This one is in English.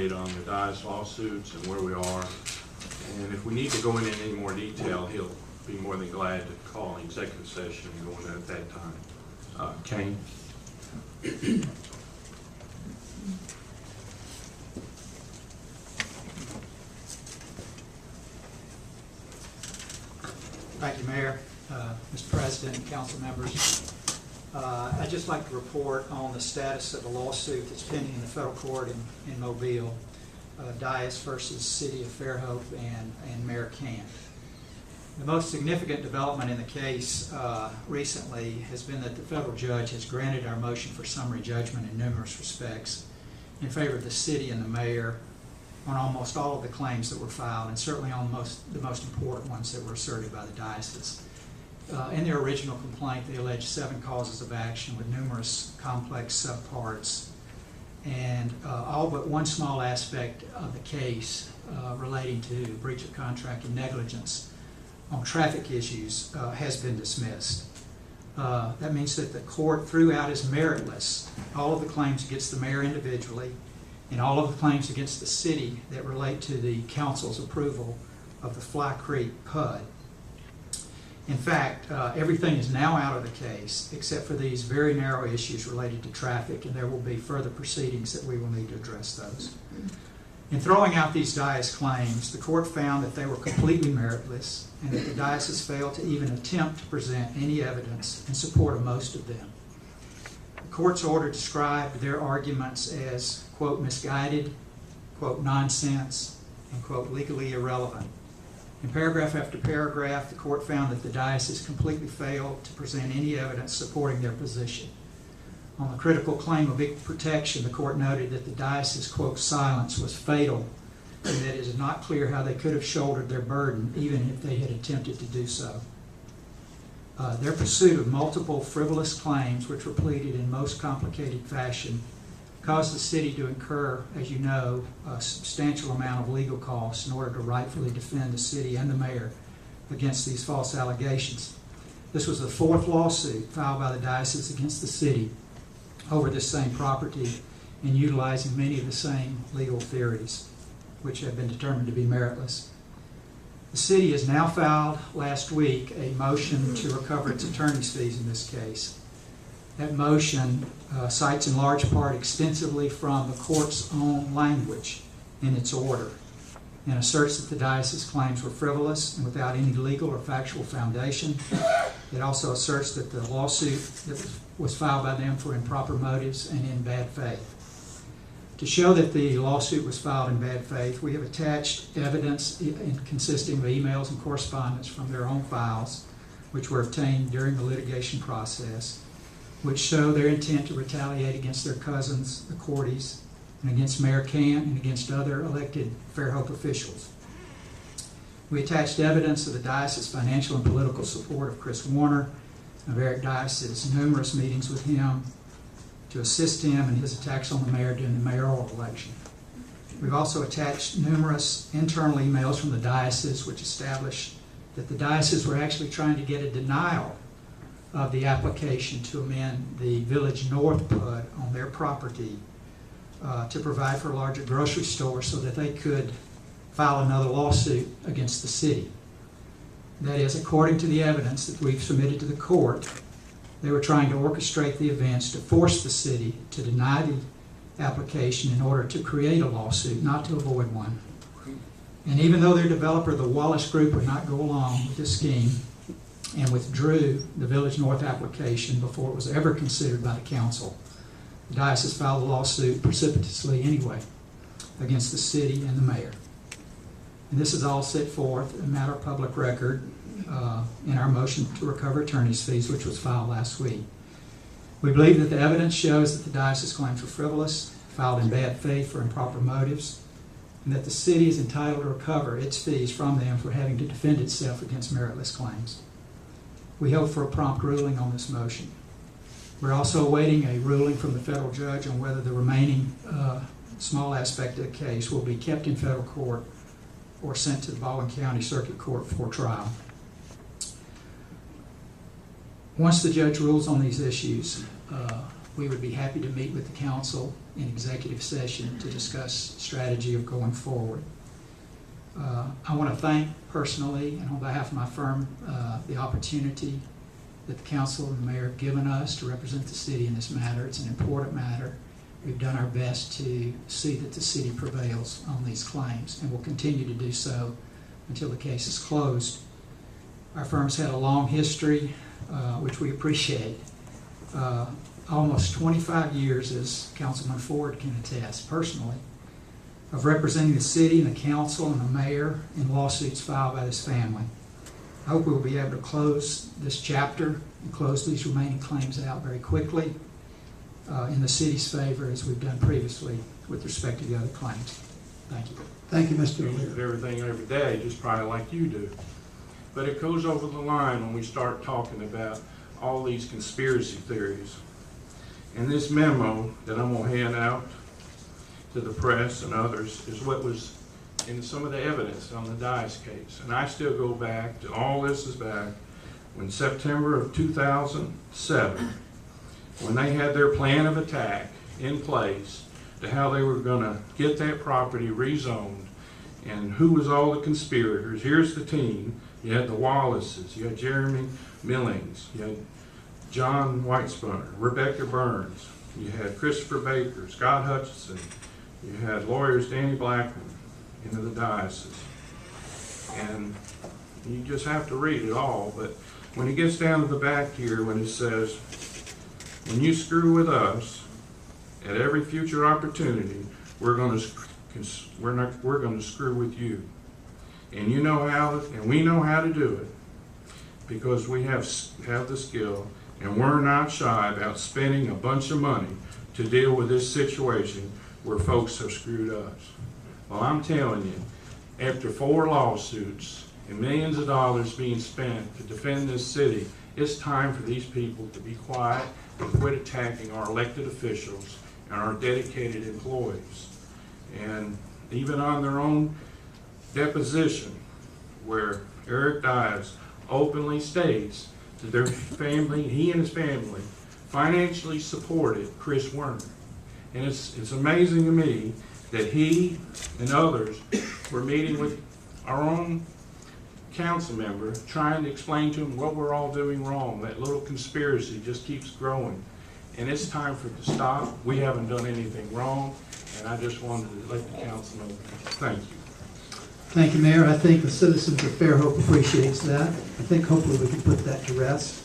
update on the Dyas lawsuits and where we are. And if we need to go into any more detail, he'll be more than glad to call an executive session and go into at that time. Caine? Thank you, Mayor, Mr. President, and council members. I'd just like to report on the status of the lawsuit that's pending in the federal court in Mobile, Dyas versus City of Fairhope and Mayor Kant. The most significant development in the case recently has been that the federal judge has granted our motion for summary judgment in numerous respects in favor of the city and the mayor on almost all of the claims that were filed, and certainly on the most important ones that were asserted by the dioceses. In their original complaint, they alleged 7 causes of action with numerous complex subparts, and all but one small aspect of the case relating to breach of contract and negligence on traffic issues has been dismissed. That means that the court threw out as meritless all of the claims against the mayor individually and all of the claims against the city that relate to the council's approval of the Fly Creek PUD. In fact, everything is now out of the case except for these very narrow issues related to traffic, and there will be further proceedings that we will need to address those. In throwing out these Dyas claims, the court found that they were completely meritless and that the diocese failed to even attempt to present any evidence in support of most of them. The court's order described their arguments as, quote, misguided, quote, nonsense, and, quote, legally irrelevant. In paragraph after paragraph, the court found that the diocese completely failed to present any evidence supporting their position. On the critical claim of equal protection, the court noted that the diocese, quote, silence was fatal, and that it is not clear how they could have shouldered their burden even if they had attempted to do so. Their pursuit of multiple frivolous claims, which were pleaded in most complicated fashion, caused the city to incur, as you know, a substantial amount of legal costs in order to rightfully defend the city and the mayor against these false allegations. This was the 4th lawsuit filed by the diocese against the city over this same property and utilizing many of the same legal theories, which have been determined to be meritless. The city has now filed last week a motion to recover its attorney's fees in this case. That motion cites in large part extensively from the court's own language in its order and asserts that the diocese claims were frivolous and without any legal or factual foundation. It also asserts that the lawsuit that was filed by them for improper motives and in bad faith. To show that the lawsuit was filed in bad faith, we have attached evidence consisting of emails and correspondence from their own files, which were obtained during the litigation process, which show their intent to retaliate against their cousins, the Cordies, and against Mayor Kant and against other elected Fairhope officials. We attached evidence of the diocese's financial and political support of Chris Warner, of Eric Dyas' numerous meetings with him to assist him in his attacks on the mayor during the mayoral election. We've also attached numerous internal emails from the diocese which established that the diocese were actually trying to get a denial of the application to amend the Village North PUD on their property to provide for a larger grocery store so that they could file another lawsuit against the city. That is, according to the evidence that we've submitted to the court, they were trying to orchestrate the events to force the city to deny the application in order to create a lawsuit, not to avoid one. And even though their developer, the Wallace Group, would not go along with this scheme and withdrew the Village North application before it was ever considered by the council, the diocese filed a lawsuit precipitously anyway against the city and the mayor. And this is all set forth, a matter of public record, in our motion to recover attorney's fees, which was filed last week. We believe that the evidence shows that the diocese claims were frivolous, filed in bad faith for improper motives, and that the city is entitled to recover its fees from them for having to defend itself against meritless claims. We hope for a prompt ruling on this motion. We're also awaiting a ruling from the federal judge on whether the remaining small aspect of the case will be kept in federal court or sent to the Baldwin County Circuit Court for trial. Once the judge rules on these issues, we would be happy to meet with the council in executive session to discuss strategy of going forward. I want to thank personally and on behalf of my firm the opportunity that the council and the mayor have given us to represent the city in this matter. It's an important matter. We've done our best to see that the city prevails on these claims, and will continue to do so until the case is closed. Our firm's had a long history, which we appreciate. Almost 25 years, as Councilman Ford can attest personally, of representing the city and the council and the mayor in lawsuits filed by this family. I hope we'll be able to close this chapter and close these remaining claims out very quickly in the city's favor, as we've done previously with respect to the other claims. Thank you. Thank you, Mr. We look at Orear. everything every day, just probably like you do. But it goes over the line when we start talking about all these conspiracy theories. And this memo that I'm going to hand out to the press and others is what was in some of the evidence on the Dyas case. And I still go back to, all this is back when September of 2007, when they had their plan of attack in place to how they were going to get that property rezoned and who was all the conspirators. Here's the team. You had the Wallaces, you had Jeremy Millings, you had John Whitespun, Rebecca Burns, you had Christopher Baker, Scott Hutchison, you had lawyers Danny Blackman into the diocese. And you just have to read it all, but when it gets down to the back here, when it says, when you screw with us, at every future opportunity, we're going to screw with you. And you know how, and we know how to do it, because we have the skill, and we're not shy about spending a bunch of money to deal with this situation where folks have screwed us. Well, I'm telling you, after 4 lawsuits and millions of dollars being spent to defend this city, it's time for these people to be quiet and quit attacking our elected officials and our dedicated employees. And even on their own deposition, where Eric Dyas openly states that their family, he and his family, financially supported Chris Werner. And it's amazing to me that he and others were meeting with our own council member, trying to explain to him what we're all doing wrong. That little conspiracy just keeps growing. And it's time for it to stop. We haven't done anything wrong, and I just wanted to let the council know. Thank you. Thank you, Mayor. I think the citizens of Fairhope appreciates that. I think hopefully we can put that to rest.